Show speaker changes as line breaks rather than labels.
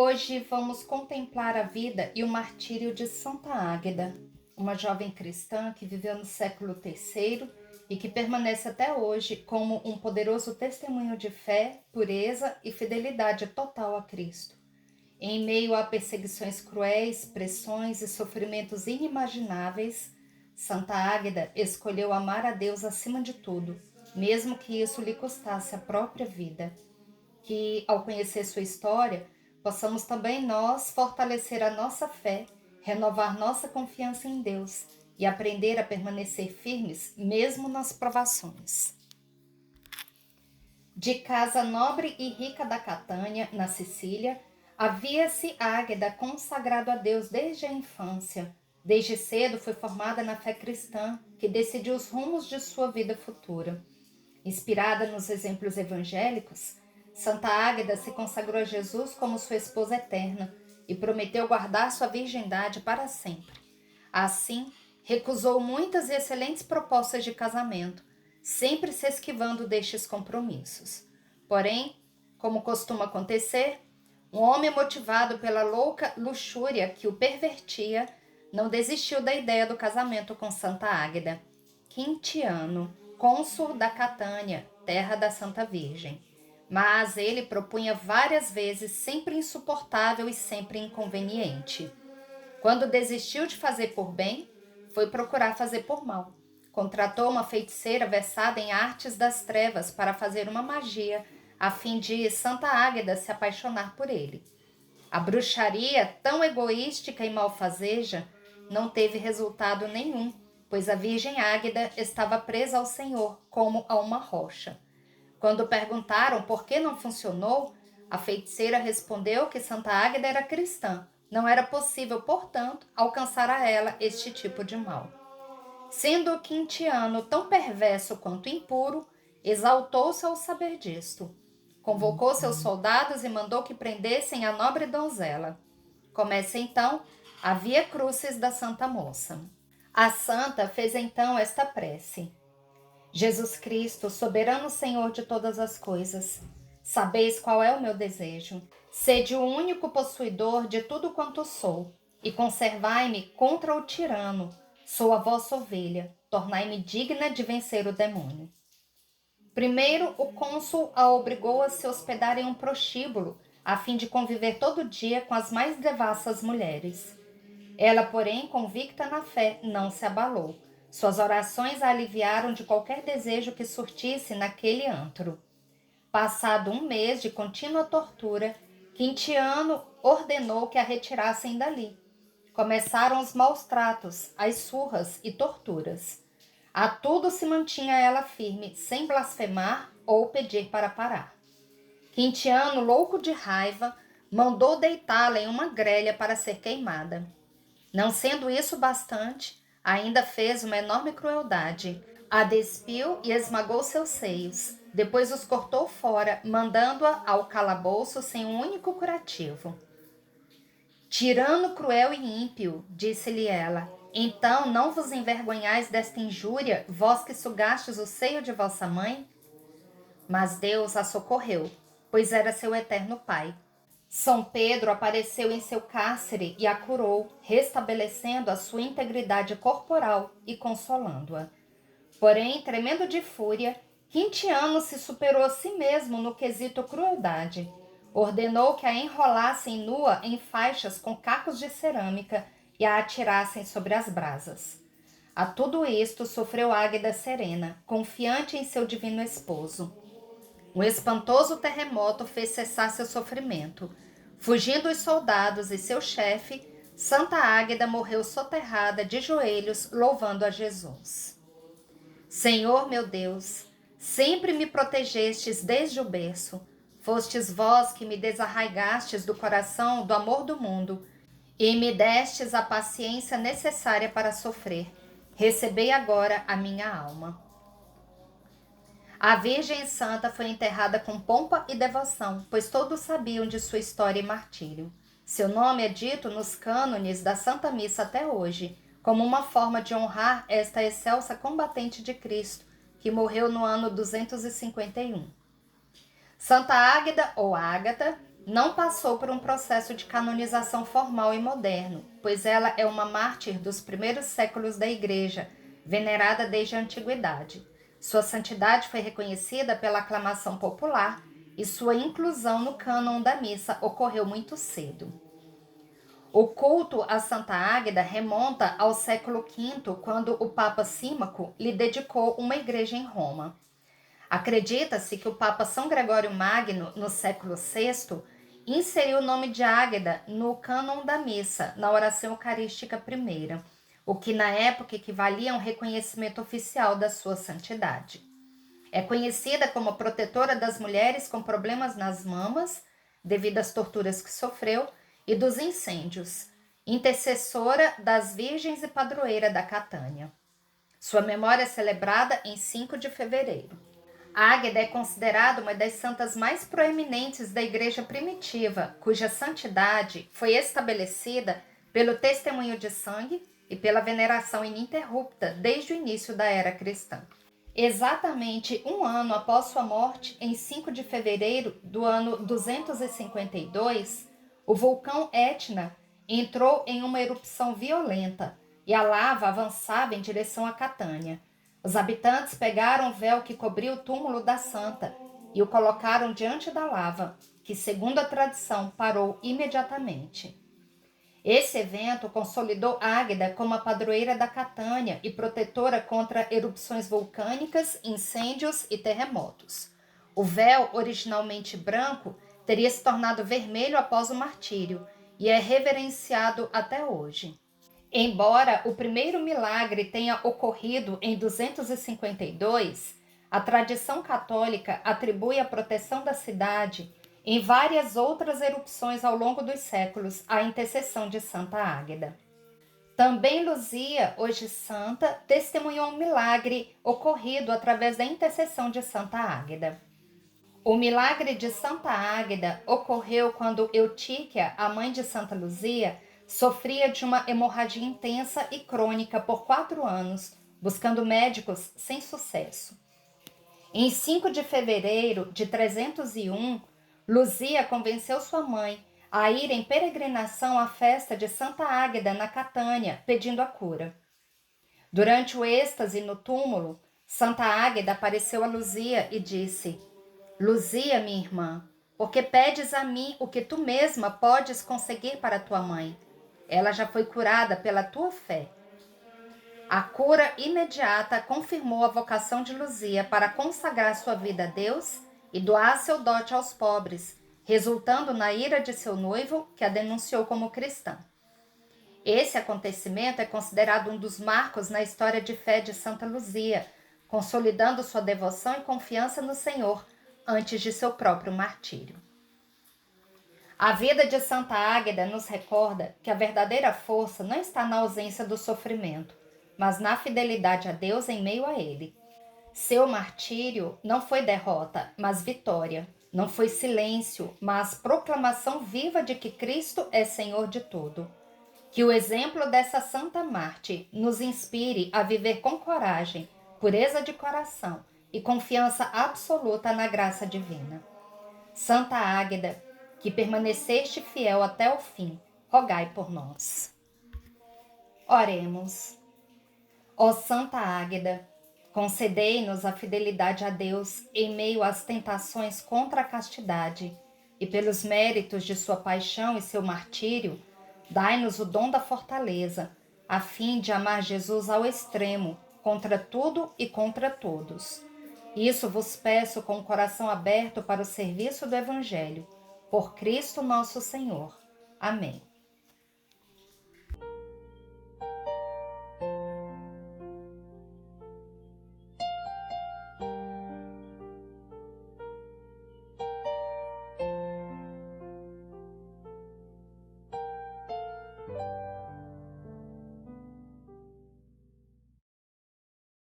Hoje vamos contemplar a vida e o martírio de Santa Águeda, uma jovem cristã que viveu no século III e que permanece até hoje como um poderoso testemunho de fé, pureza e fidelidade total a Cristo. Em meio a perseguições cruéis, pressões e sofrimentos inimagináveis, Santa Águeda escolheu amar a Deus acima de tudo, mesmo que isso lhe custasse a própria vida. Que, ao conhecer sua história, possamos também nós fortalecer a nossa fé, renovar nossa confiança em Deus e aprender a permanecer firmes mesmo nas provações. De casa nobre e rica da Catânia, na Sicília, havia-se Águeda consagrado a Deus desde a infância. Desde cedo foi formada na fé cristã, que decidiu os rumos de sua vida futura. Inspirada nos exemplos evangélicos, Santa Águeda se consagrou a Jesus como sua esposa eterna e prometeu guardar sua virgindade para sempre. Assim, recusou muitas e excelentes propostas de casamento, sempre se esquivando destes compromissos. Porém, como costuma acontecer, um homem motivado pela louca luxúria que o pervertia não desistiu da ideia do casamento com Santa Águeda. Quintiano, cônsul da Catânia, terra da Santa Virgem. Mas ele propunha várias vezes, sempre insuportável e sempre inconveniente. Quando desistiu de fazer por bem, foi procurar fazer por mal. Contratou uma feiticeira versada em artes das trevas para fazer uma magia, a fim de Santa Águeda se apaixonar por ele. A bruxaria, tão egoística e malfazeja, não teve resultado nenhum, pois a Virgem Águeda estava presa ao Senhor, como a uma rocha. Quando perguntaram por que não funcionou, a feiticeira respondeu que Santa Águeda era cristã. Não era possível, portanto, alcançar a ela este tipo de mal. Sendo o Quintiano tão perverso quanto impuro, exaltou-se ao saber disto. Convocou seus soldados e mandou que prendessem a nobre donzela. Começa então a Via Crucis da Santa Moça. A santa fez então esta prece: Jesus Cristo, soberano Senhor de todas as coisas, sabeis qual é o meu desejo. Sede o único possuidor de tudo quanto sou, e conservai-me contra o tirano. Sou a vossa ovelha, tornai-me digna de vencer o demônio. Primeiro, o cônsul a obrigou a se hospedar em um prostíbulo, a fim de conviver todo dia com as mais devassas mulheres. Ela, porém, convicta na fé, não se abalou. Suas orações a aliviaram de qualquer desejo que surtisse naquele antro. Passado um mês de contínua tortura, Quintiano ordenou que a retirassem dali. Começaram os maus tratos, as surras e torturas. A tudo se mantinha ela firme, sem blasfemar ou pedir para parar. Quintiano, louco de raiva, mandou deitá-la em uma grelha para ser queimada. Não sendo isso bastante, ainda fez uma enorme crueldade. A despiu e esmagou seus seios. Depois os cortou fora, mandando-a ao calabouço sem um único curativo. Tirano cruel e ímpio, disse-lhe ela, então não vos envergonhais desta injúria, vós que sugastes o seio de vossa mãe? Mas Deus a socorreu, pois era seu eterno Pai. São Pedro apareceu em seu cárcere e a curou, restabelecendo a sua integridade corporal e consolando-a. Porém, tremendo de fúria, Quintiano se superou a si mesmo no quesito crueldade. Ordenou que a enrolassem nua em faixas com cacos de cerâmica e a atirassem sobre as brasas. A tudo isto sofreu Águeda serena, confiante em seu divino esposo. Um espantoso terremoto fez cessar seu sofrimento. Fugindo os soldados e seu chefe, Santa Águeda morreu soterrada de joelhos, louvando a Jesus. Senhor meu Deus, sempre me protegestes desde o berço. Fostes vós que me desarraigastes do coração do amor do mundo e me destes a paciência necessária para sofrer. Recebei agora a minha alma. A Virgem Santa foi enterrada com pompa e devoção, pois todos sabiam de sua história e martírio. Seu nome é dito nos cânones da Santa Missa até hoje, como uma forma de honrar esta excelsa combatente de Cristo, que morreu no ano 251. Santa Águeda, ou Ágata, não passou por um processo de canonização formal e moderno, pois ela é uma mártir dos primeiros séculos da Igreja, venerada desde a antiguidade. Sua santidade foi reconhecida pela aclamação popular e sua inclusão no cânon da missa ocorreu muito cedo. O culto a Santa Águeda remonta ao século V, quando o Papa Símaco lhe dedicou uma igreja em Roma. Acredita-se que o Papa São Gregório Magno, no século VI, inseriu o nome de Águeda no cânon da missa, na oração eucarística primeira, o que na época equivalia a um reconhecimento oficial da sua santidade. É conhecida como protetora das mulheres com problemas nas mamas, devido às torturas que sofreu, e dos incêndios, intercessora das virgens e padroeira da Catânia. Sua memória é celebrada em 5 de fevereiro. Águeda é considerada uma das santas mais proeminentes da Igreja primitiva, cuja santidade foi estabelecida pelo testemunho de sangue e pela veneração ininterrupta desde o início da era cristã. Exatamente um ano após sua morte, em 5 de fevereiro do ano 252, o vulcão Etna entrou em uma erupção violenta e a lava avançava em direção a Catânia. Os habitantes pegaram o véu que cobria o túmulo da santa e o colocaram diante da lava, que, segundo a tradição, parou imediatamente. Esse evento consolidou Águeda como a padroeira da Catânia e protetora contra erupções vulcânicas, incêndios e terremotos. O véu, originalmente branco, teria se tornado vermelho após o martírio e é reverenciado até hoje. Embora o primeiro milagre tenha ocorrido em 252, a tradição católica atribui a proteção da cidade em várias outras erupções ao longo dos séculos à intercessão de Santa Águeda. Também Luzia, hoje santa, testemunhou um milagre ocorrido através da intercessão de Santa Águeda. O milagre de Santa Águeda ocorreu quando Eutíquia, a mãe de Santa Luzia, sofria de uma hemorragia intensa e crônica por 4 anos, buscando médicos sem sucesso. Em 5 de fevereiro de 301, Luzia convenceu sua mãe a ir em peregrinação à festa de Santa Águeda na Catânia, pedindo a cura. Durante o êxtase no túmulo, Santa Águeda apareceu a Luzia e disse: Luzia, minha irmã, por que pedes a mim o que tu mesma podes conseguir para tua mãe? Ela já foi curada pela tua fé. A cura imediata confirmou a vocação de Luzia para consagrar sua vida a Deus e doar seu dote aos pobres, resultando na ira de seu noivo, que a denunciou como cristã. Esse acontecimento é considerado um dos marcos na história de fé de Santa Luzia, consolidando sua devoção e confiança no Senhor antes de seu próprio martírio. A vida de Santa Águeda nos recorda que a verdadeira força não está na ausência do sofrimento, mas na fidelidade a Deus em meio a ele. Seu martírio não foi derrota, mas vitória. Não foi silêncio, mas proclamação viva de que Cristo é Senhor de tudo. Que o exemplo dessa santa mártir nos inspire a viver com coragem, pureza de coração e confiança absoluta na graça divina. Santa Águeda, que permaneceste fiel até o fim, rogai por nós. Oremos. Ó Santa Águeda, concedei-nos a fidelidade a Deus em meio às tentações contra a castidade e pelos méritos de sua paixão e seu martírio, dai-nos o dom da fortaleza, a fim de amar Jesus ao extremo, contra tudo e contra todos. Isso vos peço com o coração aberto para o serviço do Evangelho. Por Cristo nosso Senhor. Amém.